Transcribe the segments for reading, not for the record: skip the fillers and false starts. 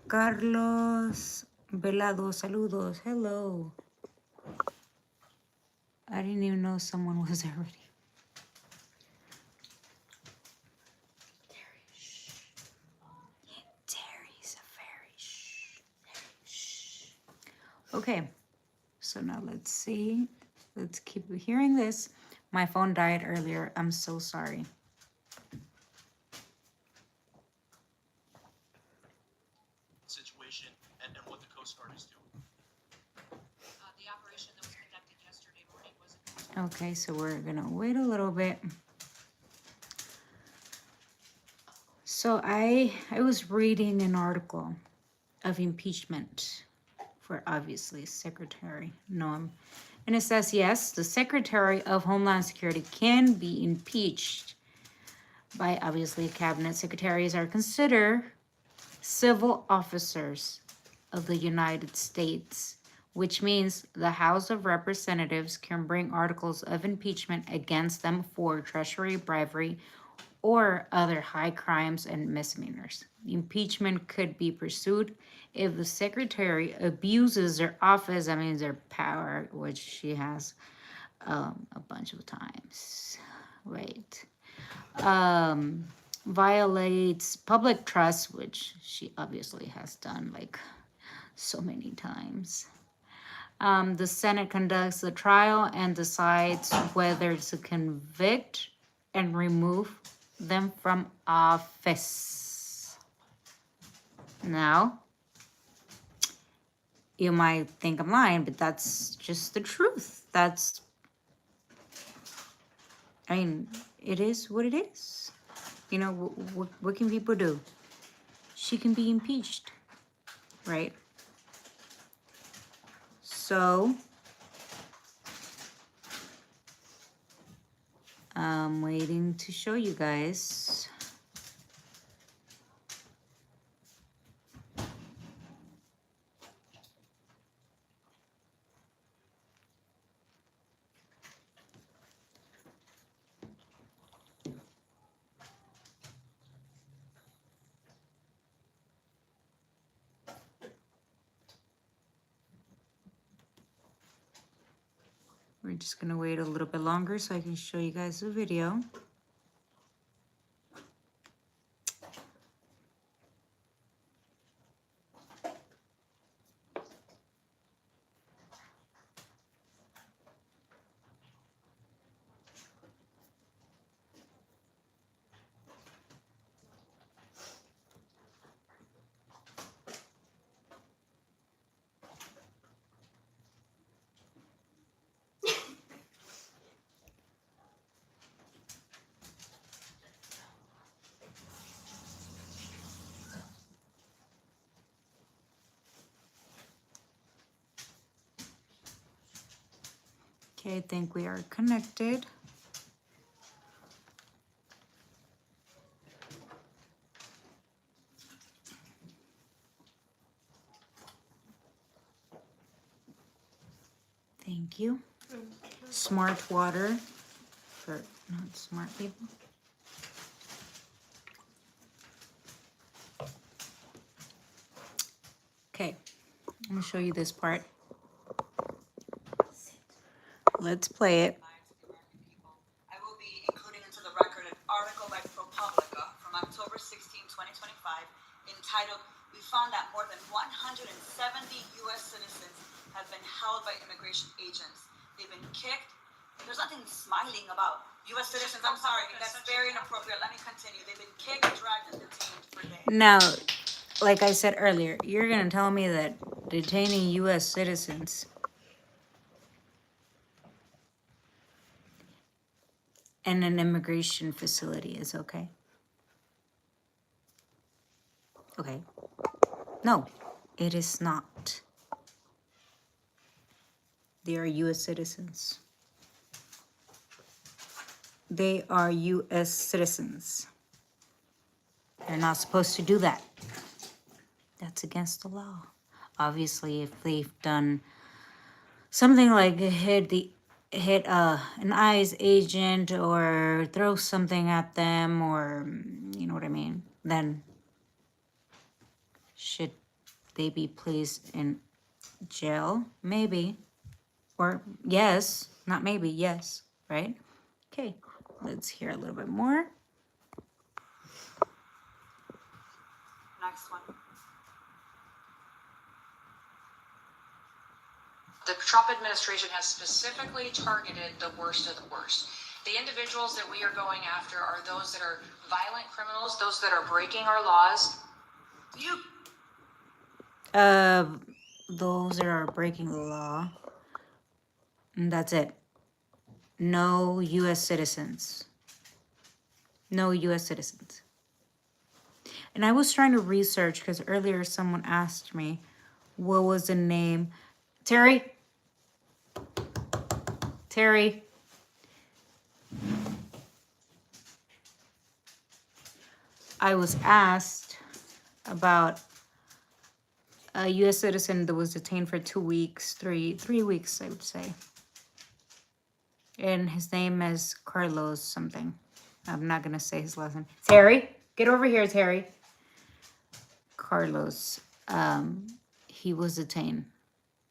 Carlos Velado, saludos. Hello. I didn't even know someone was already. Terry's a very shh. Okay, so now let's see. Let's keep hearing this. My phone died earlier. I'm so sorry. Situation and what the Coast Guard is doing. The operation that was conducted yesterday morning was. Okay, so we're gonna wait a little bit. So I was reading an article of impeachment for obviously Secretary Noem. And it says, yes, the Secretary of Homeland Security can be impeached by obviously cabinet secretaries are considered civil officers of the United States, which means the House of Representatives can bring articles of impeachment against them for treasury, bribery, or other high crimes and misdemeanors. Impeachment could be pursued if the secretary abuses their office, that means their power, which she has a bunch of times, right? Violates public trust, which she obviously has done like so many times. The Senate conducts the trial and decides whether to convict and remove them from office. Now, you might think I'm lying, but that's just the truth. I mean, it is what it is. You know, what can people do? She can be impeached, right? So, I'm waiting to show you guys. We're just gonna wait a little bit longer so I can show you guys the video. Okay, I think we are connected. Thank you. Smart water for not smart people. Okay, I'm gonna show you this part. Let's play it. I will be including into the record an article by ProPublica from October 16, 2025, entitled, "We found that more than 170 U.S. citizens have been held by immigration agents. They've been kicked." There's nothing smiling about U.S. citizens. I'm sorry, that's very inappropriate. Let me continue. They've been kicked, dragged, and detained for days. Now, like I said earlier, you're gonna tell me that detaining U.S. citizens in an immigration facility is okay? Okay. No, it is not. They are U.S. citizens. They are U.S. citizens. They're not supposed to do that. That's against the law. Obviously, if they've done something like hit an ICE agent or throw something at them, or you know what I mean, then shit they be placed in jail? Maybe. Or yes, not maybe, yes, right? Okay, let's hear a little bit more. Next one. The Trump administration has specifically targeted the worst of the worst. The individuals that we are going after are those that are violent criminals, those that are breaking our laws. You Those that are breaking the law. And that's it. No U.S. citizens. No U.S. citizens. And I was trying to research because earlier someone asked me what was the name. Terry? Terry? I was asked about a U.S. citizen that was detained for 2 weeks, three weeks, I would say. And his name is Carlos something. I'm not going to say his last name. Terry? Get over here, Terry. Carlos. He was detained.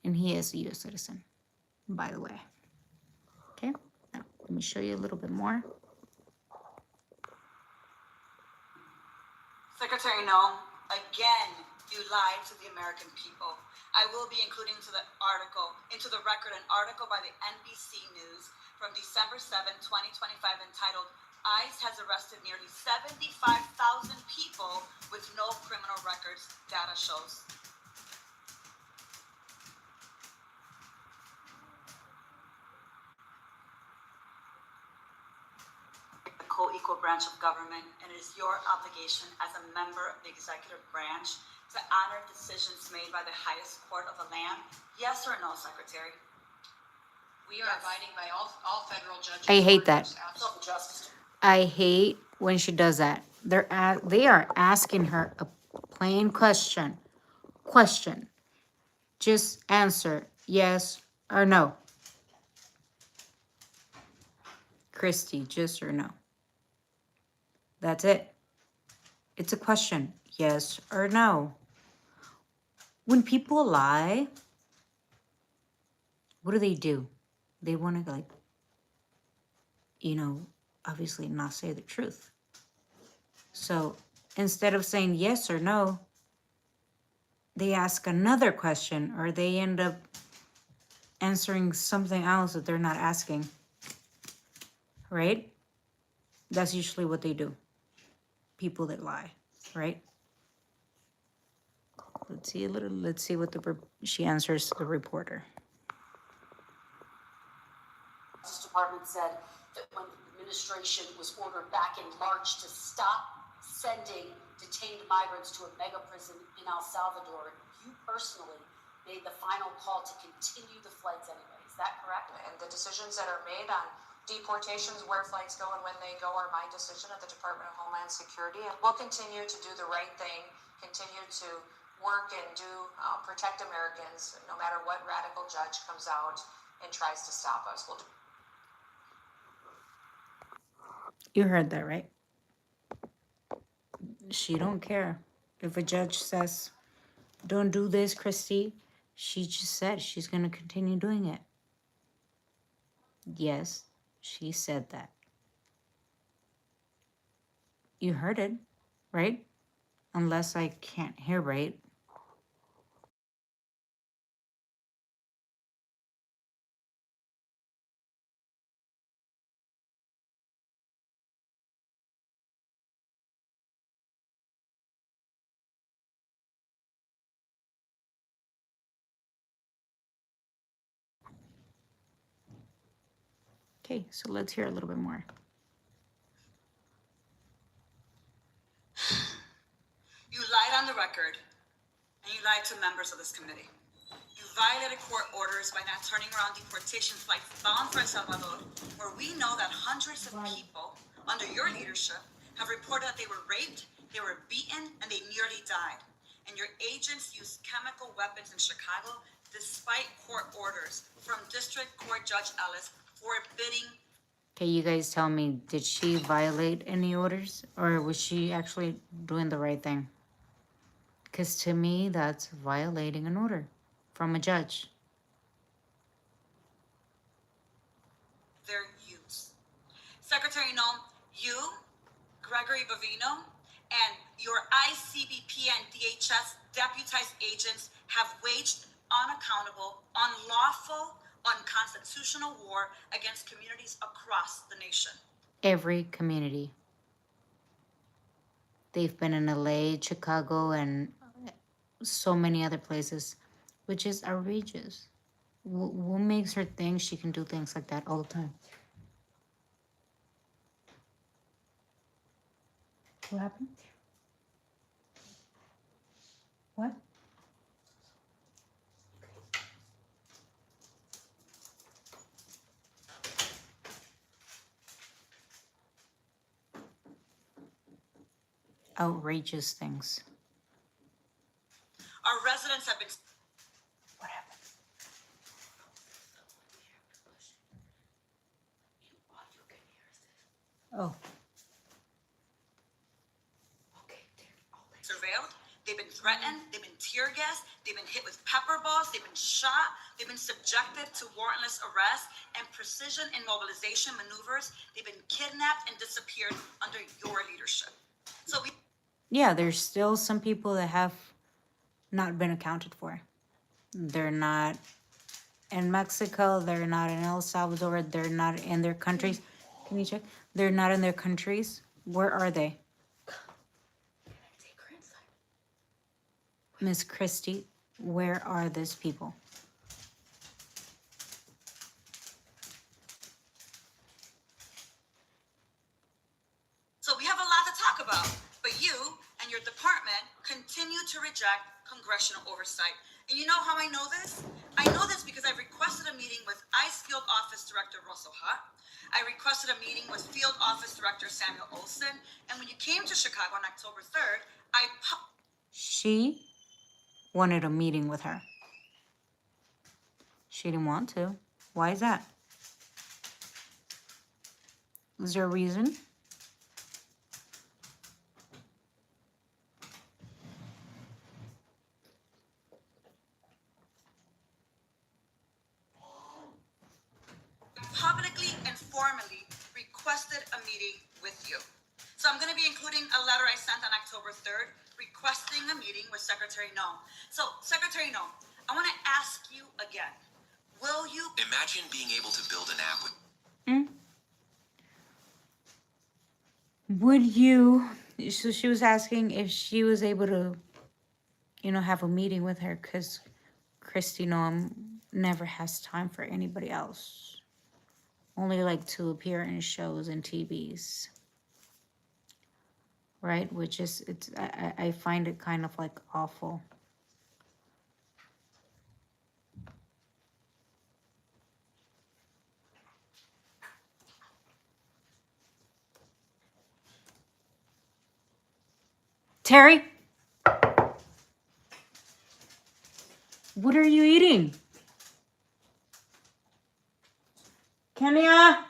And he is a U.S. citizen, by the way. Okay? Now, let me show you a little bit more. Secretary Noem, again, you lied to the American people. I will be including into the record an article by the NBC News from December 7, 2025 entitled, ICE has arrested nearly 75,000 people with no criminal records, data shows. The co-equal branch of government, and it is your obligation as a member of the executive branch to honor decisions made by the highest court of the land? Yes or no, Secretary? We are abiding by all federal judges. I hate that. Absolute justice. I hate when she does that. They are asking her a plain question. Just answer yes or no. Kristi, just or no. That's it. It's a question. Yes or no. When people lie, what do? They want to, like, obviously not say the truth. So instead of saying yes or no, they ask another question, or they end up answering something else that they're not asking. Right? That's usually what they do. People that lie, right? Let's see what she answers the reporter. Justice Department said that when the administration was ordered back in March to stop sending detained migrants to a mega prison in El Salvador, you personally made the final call to continue the flights anyway. Is that correct? And the decisions that are made on deportations, where flights go and when they go, are my decision at the Department of Homeland Security. And we'll continue to do the right thing, continue to work and protect Americans, no matter what radical judge comes out and tries to stop us. We'll do. You heard that, right? She don't care. If a judge says, don't do this, Kristi, she just said she's going to continue doing it. Yes, she said that. You heard it, right? Unless I can't hear right. Okay, so let's hear a little bit more. You lied on the record, and you lied to members of this committee. You violated court orders by not turning around deportation flights bound for El Salvador, where we know that hundreds of people under your leadership have reported that they were raped, they were beaten, and they nearly died. And your agents used chemical weapons in Chicago despite court orders from District Court Judge Ellis forbidding. Okay, you guys tell me, did she violate any orders? Or was she actually doing the right thing? Because to me, that's violating an order from a judge. Their use. Secretary Noem, you, Gregory Bavino, and your ICBP and DHS deputized agents have waged unaccountable, unlawful, unconstitutional war against communities across the nation. Every community. They've been in LA, Chicago, and so many other places, which is outrageous. What makes her think she can do things like that all the time? What happened? What? Outrageous things. Our residents have been. What happened? Oh. Surveilled, they've been threatened, they've been tear gassed, they've been hit with pepper balls, they've been shot, they've been subjected to warrantless arrest and precision immobilization maneuvers, they've been kidnapped and disappeared under your leadership. So we Yeah, there's still some people that have not been accounted for. They're not in Mexico, they're not in El Salvador, they're not in their countries. Can you check? They're not in their countries. Where are they? Miss Christie, where are these people? have a lot to talk about, but you and your department continue to reject congressional oversight. And you know how I know this? I know this because I requested a meeting with ICE Field Office Director Russell Hutt. I requested a meeting with Field Office Director Samuel Olson. And when you came to Chicago on October 3rd, She wanted a meeting with her. She didn't want to. Why is that? Is there a reason? publicly and formally requested a meeting with you. So I'm going to be including a letter I sent on October 3rd requesting a meeting with Secretary Noem. So, Secretary Noem, I want to ask you again. Will you Imagine being able to build an app with Would you, so she was asking if she was able to, have a meeting with her, because KristiNoem never has time for anybody else. Only like to appear in shows and TVs. Right? Which is, I find it kind of like awful. Terry? What are you eating? Kenya?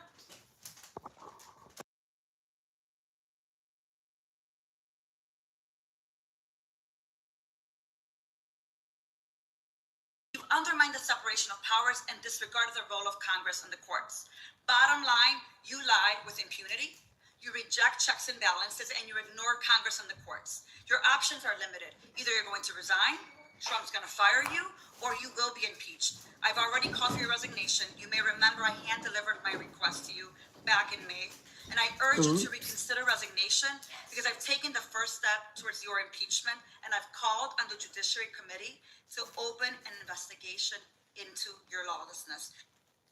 You've undermined the separation of powers and disregarded the role of Congress and the courts. Bottom line, you lie with impunity. You reject checks and balances, and you ignore Congress and the courts. Your options are limited. Either you're going to resign, Trump's going to fire you, or you will be impeached. I've already called for your resignation. You may remember I hand-delivered my request to you back in May. And I urge you to reconsider resignation because I've taken the first step towards your impeachment, and I've called on the Judiciary Committee to open an investigation into your lawlessness.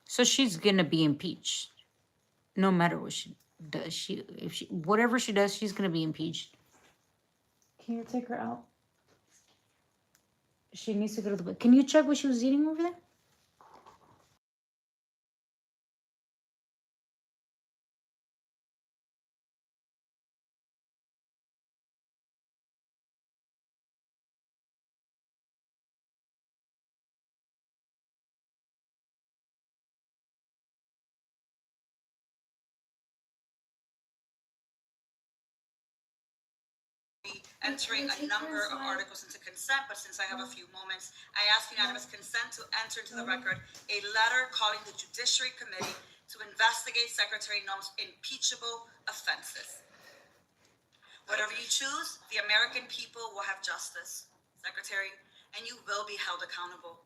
So she's gonna be impeached. No matter what she does. Whatever she does, she's gonna be impeached. Can you take her out? She needs to go to the bed. Can you check what she was eating over there? entering a number of articles into consent, but since I have a few moments, I ask unanimous consent to enter into the record a letter calling the Judiciary Committee to investigate Secretary Noem's impeachable offenses. Whatever you choose, the American people will have justice, Secretary, and you will be held accountable.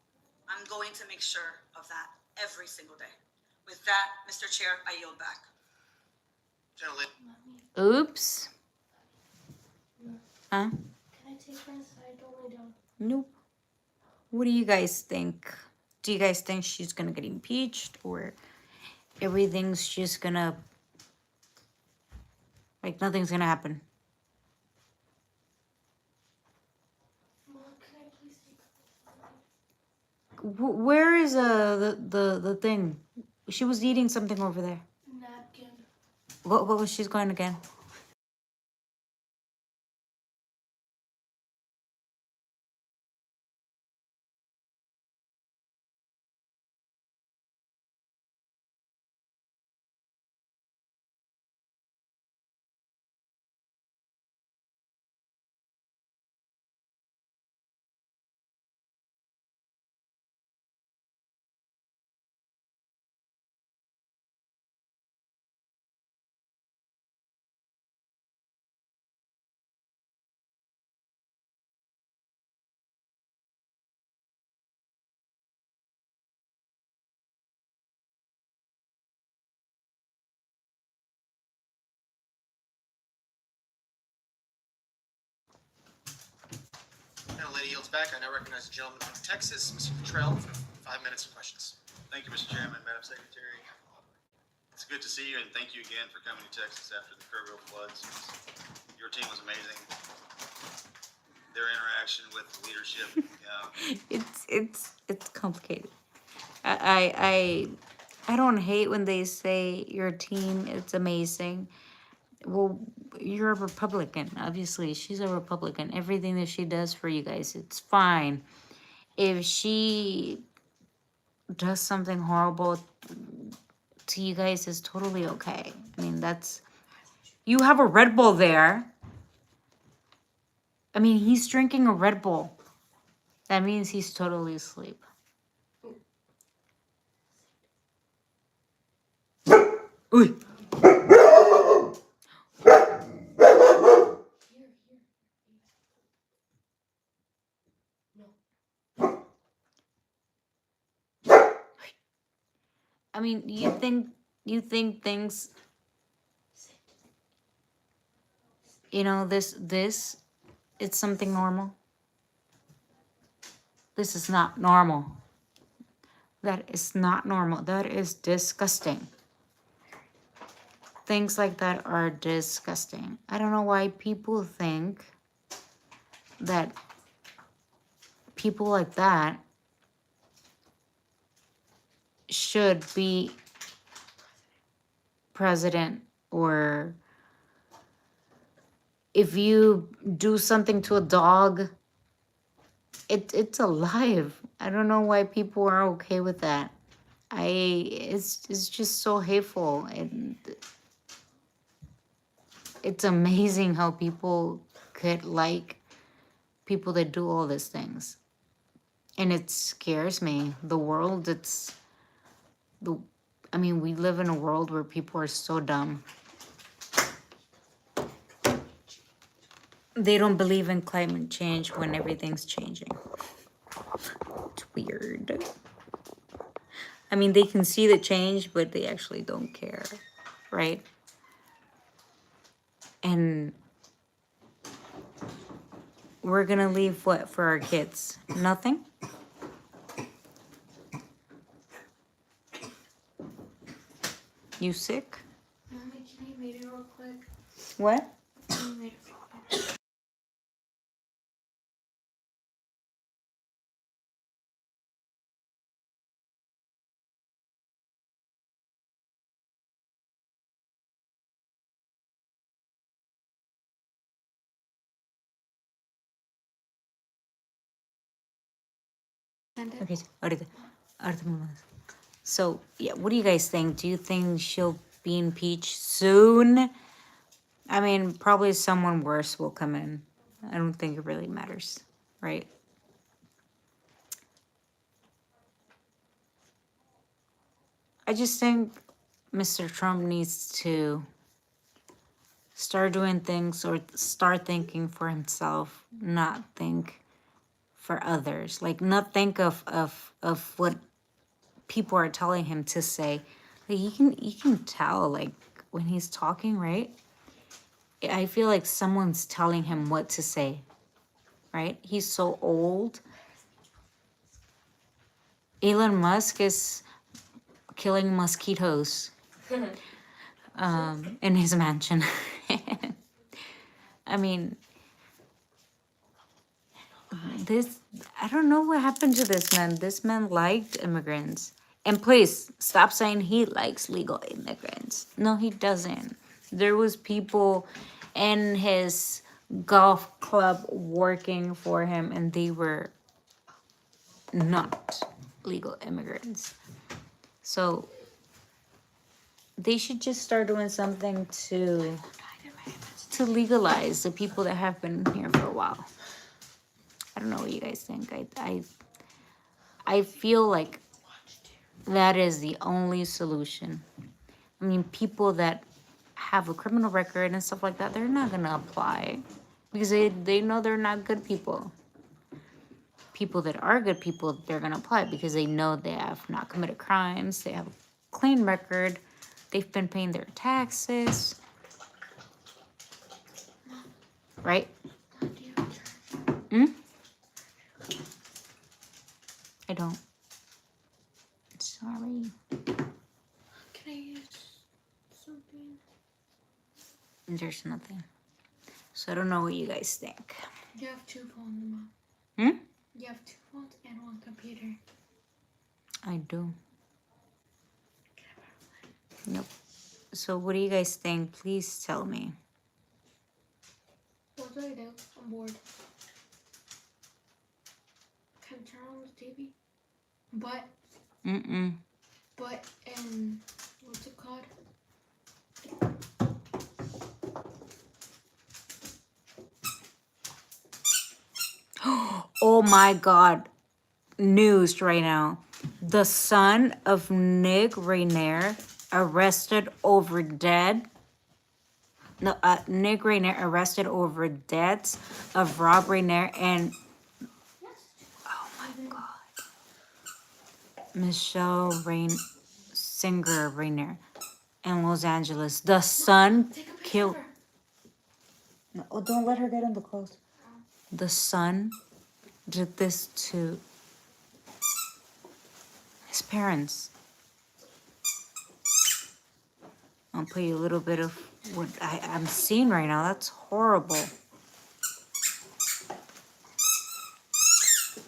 I'm going to make sure of that every single day. With that, Mr. Chair, I yield back. Gentlemen, Oops. Huh? Can I take my side? Don't lay down. Nope. What do you guys think? Do you guys think she's gonna get impeached, or everything's just gonna, like, nothing's gonna happen? Mom, can I please take my side? Where is the thing? She was eating something over there. Napkin. What was she going again? now lady yields back. I now recognize the gentleman from Texas, Mr. Cottrell, for 5 minutes of questions. Thank you, Mr. Chairman, Madam Secretary. It's good to see you, and thank you again for coming to Texas after the Kerrville floods. Your team was amazing. Their interaction with the leadership, It's complicated. I don't hate when they say your team, it's amazing. Well, you're a Republican. Obviously, she's a Republican. Everything that she does for you guys, it's fine. If she does something horrible to you guys, it's totally okay. I mean, you have a Red Bull there. I mean, he's drinking a Red Bull. That means he's totally asleep. Uy. I mean, you think things, this it's something normal? This is not normal. That is not normal. That is disgusting. Things like that are disgusting. I don't know why people think that people like that should be president, or if you do something to a dog, it's alive. I don't know why people are okay with that. It's just so hateful, and it's amazing how people could like people that do all these things. And it scares me. The world, we live in a world where people are so dumb. They don't believe in climate change when everything's changing. It's weird. I mean, they can see the change, but they actually don't care, right? And we're gonna leave what for our kids? Nothing? You sick? Mommy, can you read it real quick? What? Can you read it real quick? Okay, ahorita me mandas. So, yeah, what do you guys think? Do you think she'll be impeached soon? I mean, probably someone worse will come in. I don't think it really matters, right? I just think Mr. Trump needs to start doing things or start thinking for himself, not think for others. Like, not think of what people are telling him to say. Like, you can tell, like, when he's talking, right? I feel like someone's telling him what to say, right? He's so old. Elon Musk is killing mosquitoes in his mansion. I mean, I don't know what happened to this man. This man liked immigrants. And please, stop saying he likes legal immigrants. No, he doesn't. There was people in his golf club working for him, and they were not legal immigrants. So they should just start doing something to legalize the people that have been here for a while. I don't know what you guys think. I feel like that is the only solution. I mean, people that have a criminal record and stuff like that, they're not gonna apply because they know they're not good people. People that are good people, they're gonna apply because they know they have not committed crimes, they have a clean record, they've been paying their taxes, right? I don't. Sorry. Can I use something? There's nothing. So I don't know what you guys think. You have two phones, Mom. Hmm? You have two phones and one computer. I do. Nope. So what do you guys think? Please tell me. What do I do? I'm bored. Can I turn on the TV? But what's it called? Oh my God. News right now. The son of Nick Rainier arrested over dead. No, Nick Rainier arrested over deaths of Rob Rainier and oh my God, Michelle Singer Rainier in Los Angeles. The son Take a picture killed. of her. No, oh, don't let her get in the clothes. The son did this to his parents. I'll put you a little bit of what I'm seeing right now. That's horrible.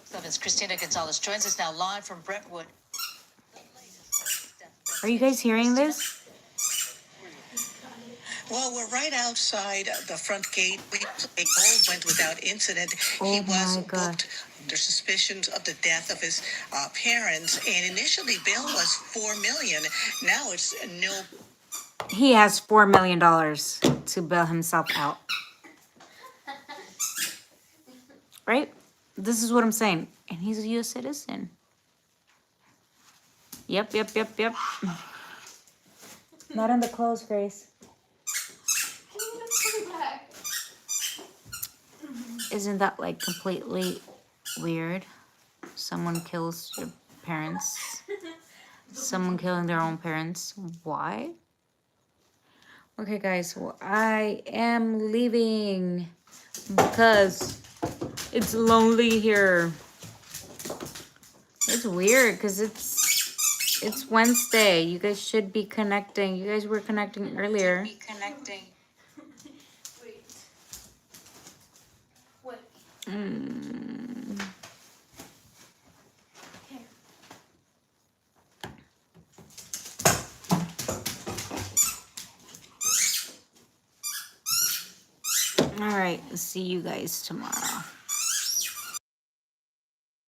Seven's Christina Gonzalez joins us now live from Brentwood. Are you guys hearing this? Well, we're right outside the front gate. All went without incident. Oh He was my God. booked under suspicions of the death of his parents, and initially bail was $4 million. Now it's no. He has $4 million to bail himself out. Right? This is what I'm saying. And he's a U.S. citizen. Yep. Not in the clothes, Grace. Isn't that like completely weird? Someone kills your parents. Someone killing their own parents. Why? Okay, guys. Well, I am leaving because it's lonely here. It's weird because it's Wednesday. You guys should be connecting. You guys were connecting earlier. Wait. What? Here. All right. See you guys tomorrow.